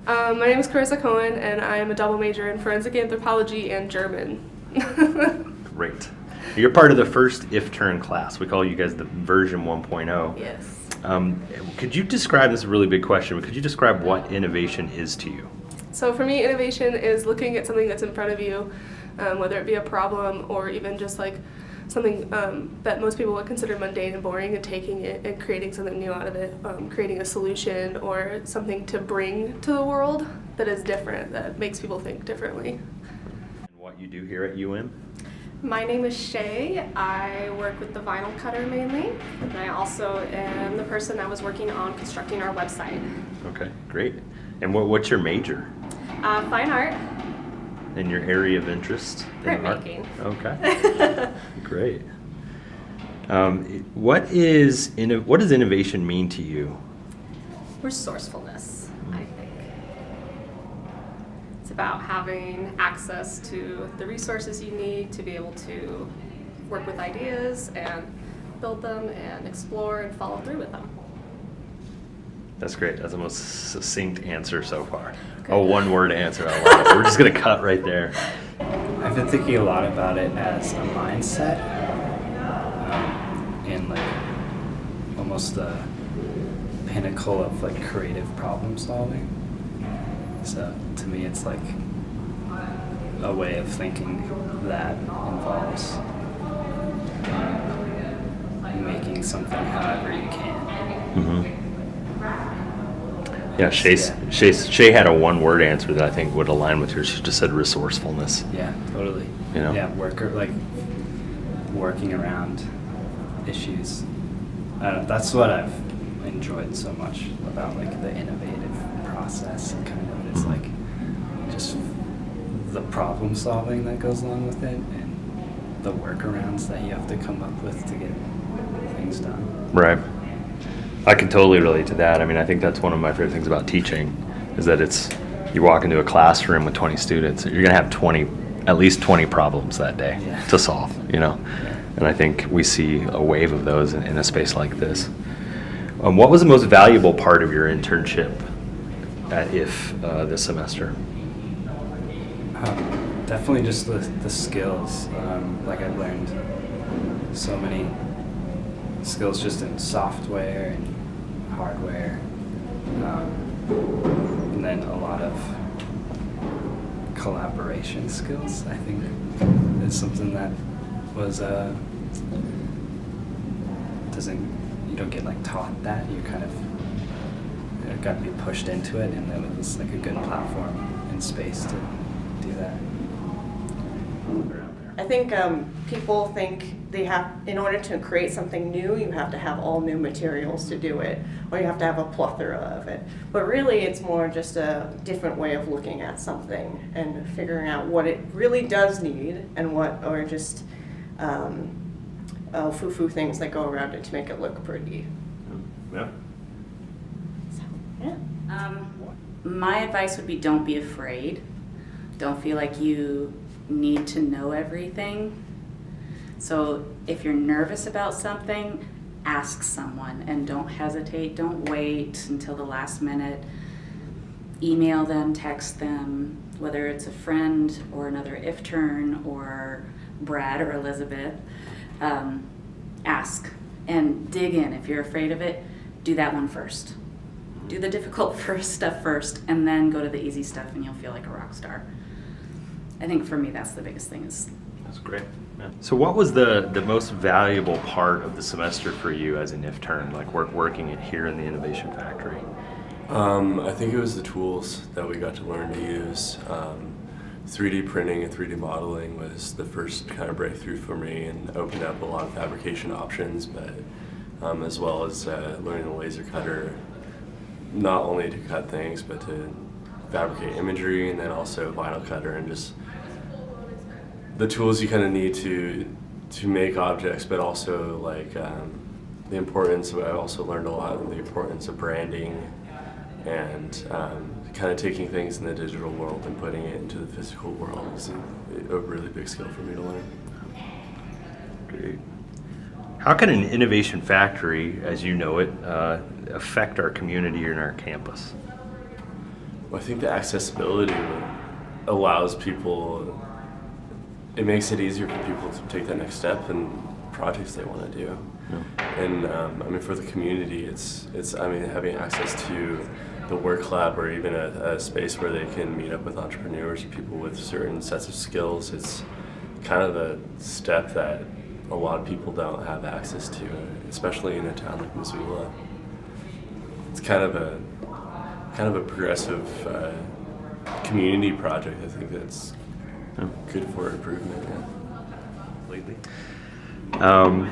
My name is Carissa Cohen, and I am a double major in forensic anthropology and German. Great. You're part of the first IFtern class. We call you guys the version 1.0. Yes. Could you describe, this is a really big question, but could you describe what innovation is to you? So for me, innovation is looking at something that's in front of you, whether it be a problem or even just like something that most people would consider mundane and boring, and taking it and creating something new out of it, creating a solution or something to bring to the world that is different, that makes people think differently. And what you do here at UM? My name is Shay. I work with the vinyl cutter mainly, and I also am the person that was working on constructing our website. Okay, great. And what's your major? Fine art. And your area of interest? Printmaking. Okay, great. What does innovation mean to you? Resourcefulness, I think. It's about having access to the resources you need to be able to work with ideas and build them and explore and follow through with them. That's great. That's the most succinct answer so far. Okay. A one-word answer. I love it. We're just going to cut right there. I've been thinking a lot about it as a mindset, and like almost the pinnacle of like creative problem solving. So to me, it's like a way of thinking that involves making something however you can. Mm-hmm. Yeah, Shay had a one-word answer that I think would align with yours. She just said resourcefulness. Yeah, totally. You know? Yeah, working around issues. That's what I've enjoyed so much about like the innovative process, and kind of it's like just the problem solving that goes along with it, and the workarounds that you have to come up with to get things done. Right. I can totally relate to that. I mean, I think that's one of my favorite things about teaching, is that you walk into a classroom with 20 students, you're going to have at least 20 problems that day to solve, you know? Yeah. And I think we see a wave of those in a space like this. What was the most valuable part of your internship at IF this semester? Definitely just the skills. Like I've learned so many skills just in software and hardware, and then a lot of collaboration skills. I think is something that was you don't get like taught that. You kind of got to be pushed into it, and then it was like a good platform and space to do that. I think people think they have, in order to create something new, you have to have all new materials to do it, or you have to have a plethora of it. But really, it's more just a different way of looking at something and figuring out what it really does need, and what, or just foo-foo things that go around it to make it look pretty. Yeah. So, yeah. My advice would be, don't be afraid. Don't feel like you need to know everything. So if you're nervous about something, ask someone, and don't hesitate. Don't wait until the last minute. Email them, text them, whether it's a friend or another IFtern or Brad or Elizabeth. Ask and dig in. If you're afraid of it, do that one first. Do the difficult stuff first, and then go to the easy stuff, and you'll feel like a rock star. I think for me, that's the biggest thing. That's great. Yeah. So what was the most valuable part of the semester for you as an IFtern, like working here in the Innovation Factory? I think it was the tools that we got to learn to use. 3D printing and 3D modeling was the first kind of breakthrough for me, and opened up a lot of fabrication options, but as well as learning the laser cutter, not only to cut things, but to fabricate imagery, and then also vinyl cutter, and just the tools you kind of need to make objects, but also like the importance of, I also learned a lot of the importance of branding, and kind of taking things in the digital world and putting it into the physical world is a really big skill for me to learn. Great. How can an innovation factory, as you know it, affect our community and our campus? Well, I think the accessibility allows people, it makes it easier for people to take that next step in projects they want to do. And I mean, for the community, it's I mean, having access to the work lab or even a space where they can meet up with entrepreneurs or people with certain sets of skills. It's kind of a step that a lot of people don't have access to, especially in a town like Missoula. It's kind of a progressive community project. I think that's good for improvement. Yeah.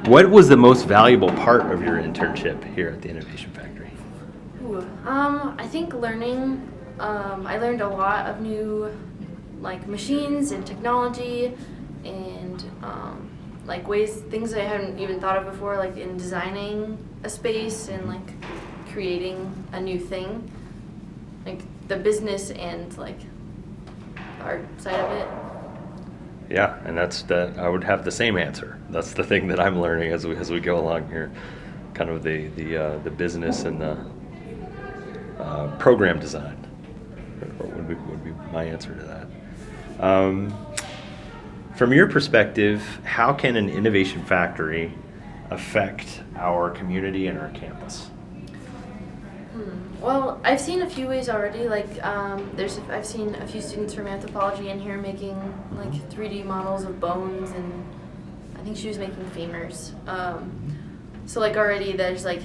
What was the most valuable part of your internship here at the Innovation Factory? I think learning. I learned a lot of new, like, machines and technology, and things I hadn't even thought of before, like in designing a space and like creating a new thing, like the business and like the art side of it. Yeah, and I would have the same answer. That's the thing that I'm learning as we go along here, kind of the business and the program design would be my answer to that. From your perspective, how can an innovation factory affect our community and our campus? Well, I've seen a few ways already. Like, I've seen a few students from anthropology in here making like 3D models of bones, and I think she was making femurs. So like already there's like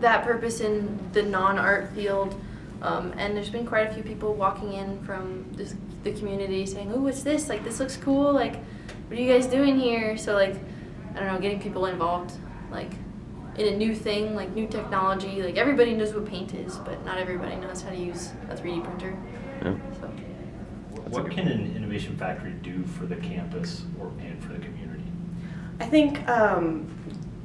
that purpose in the non-art field, and there's been quite a few people walking in from the community saying, "Oh, what's this? Like, this looks cool. Like, what are you guys doing here?" So like, I don't know, getting people involved, like, in a new thing, like new technology. Like, everybody knows what paint is, but not everybody knows how to use a 3D printer. Yeah. So. What can an innovation factory do for the campus and for the community? I think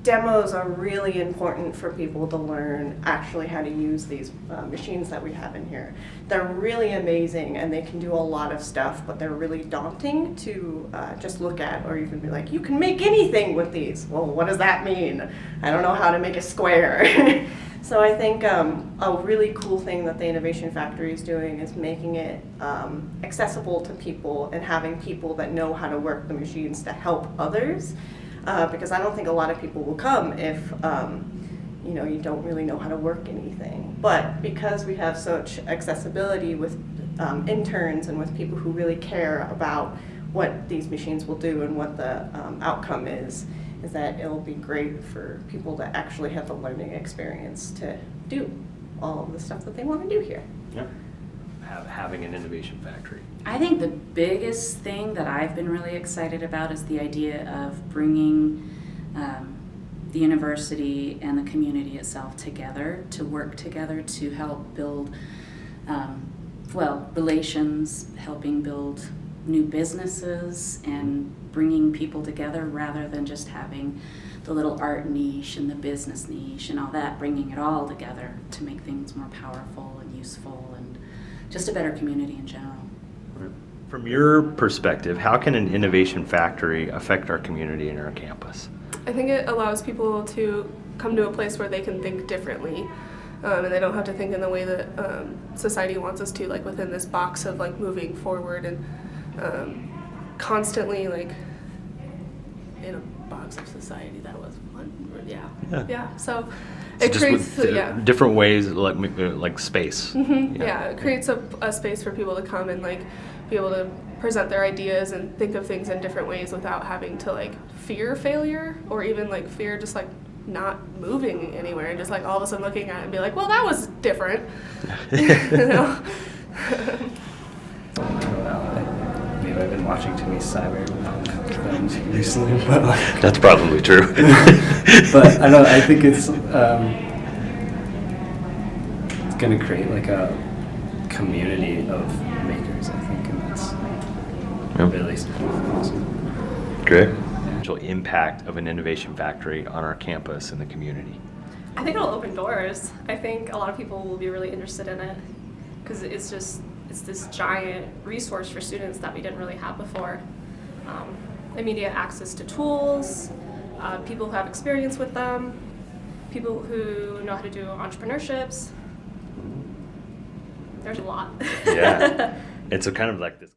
demos are really important for people to learn actually how to use these machines that we have in here. They're really amazing and they can do a lot of stuff, but they're really daunting to just look at, or you can be like, you can make anything with these. Well, what does that mean? I don't know how to make a square. So I think a really cool thing that the Innovation Factory is doing is making it accessible to people and having people that know how to work the machines to help others. Because I don't think a lot of people will come if you don't really know how to work anything. But because we have such accessibility with interns and with people who really care about what these machines will do and what the outcome is that it'll be great for people to actually have the learning experience to do all of the stuff that they want to do here. Yeah. Having an innovation factory. I think the biggest thing that I've been really excited about is the idea of bringing the university and the community itself together to work together to help build, relations, helping build new businesses, and bringing people together rather than just having the little art niche and the business niche and all that, bringing it all together to make things more powerful and useful and just a better community in general. From your perspective, how can an innovation factory affect our community and our campus? I think it allows people to come to a place where they can think differently, and they don't have to think in the way that society wants us to, like within this box of like moving forward and constantly like in a box of society. That was one word, yeah. So it creates different ways, like space. Mm-hmm. Yeah, it creates a space for people to come and like be able to present their ideas and think of things in different ways without having to like fear failure or even like fear just like not moving anywhere and just like all of a sudden looking at it and be like, well, that was different. You know? Maybe I've been watching too many cyberpunk things recently, but like, That's probably true. but I think it's going to create like a community of makers, I think, and that's really awesome. Great. Potential impact of an innovation factory on our campus and the community. I think it'll open doors. I think a lot of people will be really interested in it because it's this giant resource for students that we didn't really have before. Immediate access to tools, people who have experience with them, people who know how to do entrepreneurships. there's a lot. Yeah. It's a kind of like this.